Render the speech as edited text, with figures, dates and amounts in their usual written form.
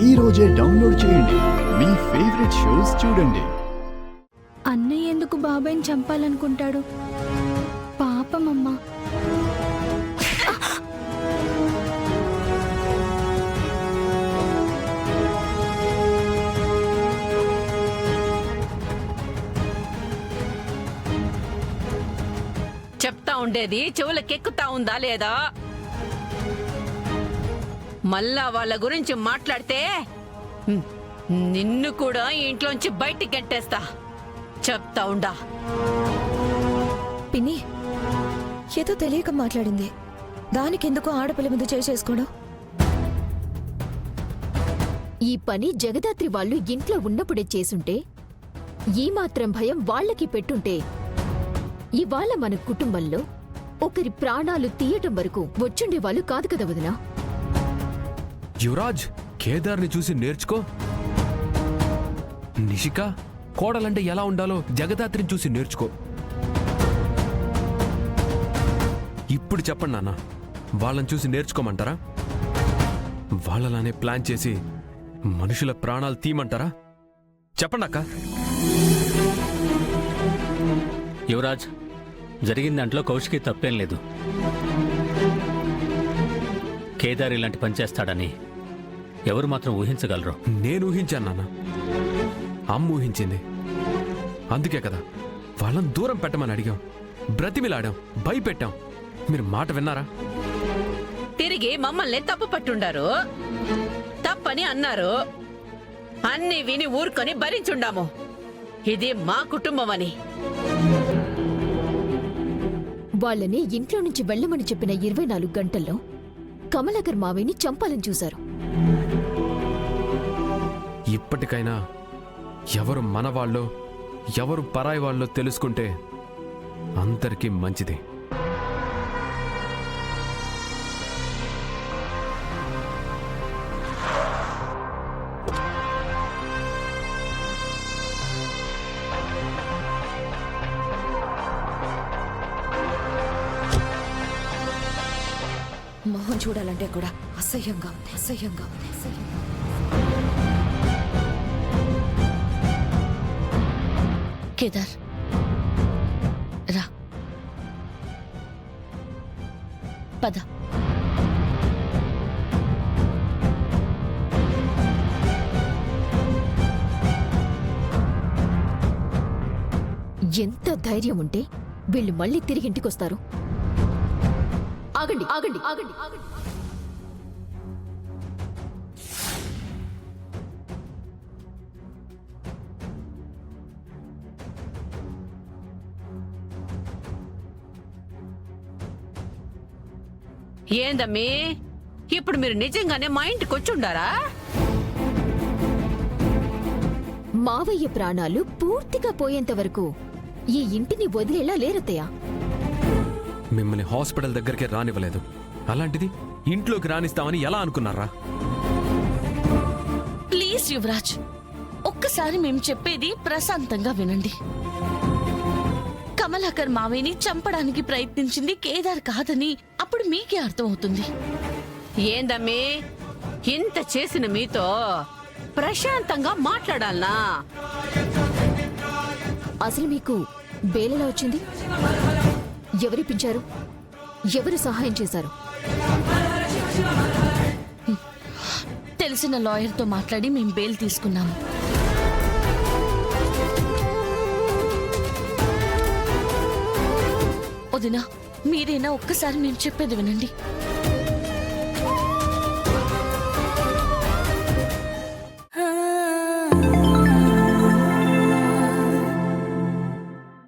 ఈ రోజే డౌన్లోడ్ చేయండి. మీ ఫేవరెట్ షోస్ చూడండి. అన్నయ్య ఎందుకు బాబాయ్ని చంపాలనుకుంటాడు? పాపమమ్మా. చెప్తా ఉండేది చెవులకెక్కుతా ఉందా లేదా? మళ్ళా వాళ్ళ గురించి మాట్లాడితే నిన్ను కూడా ఈ ఇంట్లోంచి బయటికి గెంటేస్తా. చెప్తా ఉండా. పిన్ని ఏదో తెలియక మాట్లాడింది. దానికెందుకు ఆడపిల్ల మీద చేసుకోవడం? ఈ పని జగదాత్రి వాళ్ళు ఇంట్లో ఉన్నప్పుడే చేసుంటే, ఈ మాత్రం భయం వాళ్ళకి పెట్టుంటే, ఇవాళ మన కుటుంబంలో ఒకరి ప్రాణాలు తీయటం వరకు వచ్చుండేవాళ్ళు కాదు కదా వదినా. యువరాజ్, కేదార్ని చూసి నేర్చుకో. నిషిక, కోడలంటే ఎలా ఉండాలో జగదాత్రిని చూసి నేర్చుకో. ఇప్పుడు చెప్పండి నాన్న, వాళ్ళని చూసి నేర్చుకోమంటారా? వాళ్ళలానే ప్లాన్ చేసి మనుషుల ప్రాణాలు తీయమంటారా? చెప్పండి అక్క. యువరాజ్, జరిగిన దాంట్లో కౌశికి తప్పేం లేదు. కేదార్ ఇలాంటి పని చేస్తాడని ఎవరు మాత్రం ఊహించగలరు? నేను ఊహించాను నాన్న, అమ్మ ఊహించింది. అందుకే కదా వాళ్ళని దూరం పెట్టమని అడిగాం, బ్రతిమిలాడాం, భయపెట్టాం. మీరు మాట విన్నారా? తిరిగి మమ్మల్ని తప్పు పట్టుండారు, తప్పని అన్నారు. అన్ని విని ఊరుకొని భరించుండాము. ఇది మా కుటుంబం అని. వాళ్ళని ఇంట్లో నుంచి వెళ్లమని చెప్పిన 24 గంటల్లో కమలాకర్ మావయ్యని చంపాలని చూశారు. ఇప్పటికైనా ఎవరు మనవాళ్ళో ఎవరు పరాయి వాళ్ళో తెలుసుకుంటే అందరికీ మంచిది. మొహం చూడాలంటే కూడా అసహ్యంగా ఉంది. కేదార్ రా, పద. ఎంత ధైర్యం ఉంటే వీళ్ళు మళ్ళీ తిరిగి ఇంటికొస్తారు? ఆగండి ఆగండి ఆగండి ఆగండి. ఏందమ్మీ, ఇప్పుడు మీరు నిజంగానే మా ఇంటికి వచ్చుండారా? మావయ్య ప్రాణాలు పూర్తిగా పోయేంత వరకు ఈ ఇంటిని వదిలేలా లేరత్తయ్య. మిమ్మల్ని హాస్పిటల్ దగ్గరికి రానివ్వలేదు, అలాంటిది ఇంట్లోకి రానిస్తామని ఎలా అనుకున్నారా? ప్లీజ్ యువరాజ్, ఒక్కసారి మేము చెప్పేది ప్రశాంతంగా వినండి. కమలాకర్ మావయ్యని చంపడానికి ప్రయత్నించింది కేదార్ కాదని అప్పుడు మీకే అర్థమవుతుంది. ఏందమ్మీ, ఇంత చేసిన మీతో ప్రశాంతంగా మాట్లాడాలనా? అసలు మీకు బేలెలా వచ్చింది? ఎవరిపించారు? ఎవరు సహాయం చేశారు? తెలిసిన లాయర్తో మాట్లాడి మేము బెయిల్ తీసుకున్నాము. వదినా, మీరైనా ఒక్కసారి మేము చెప్పేది వినండి.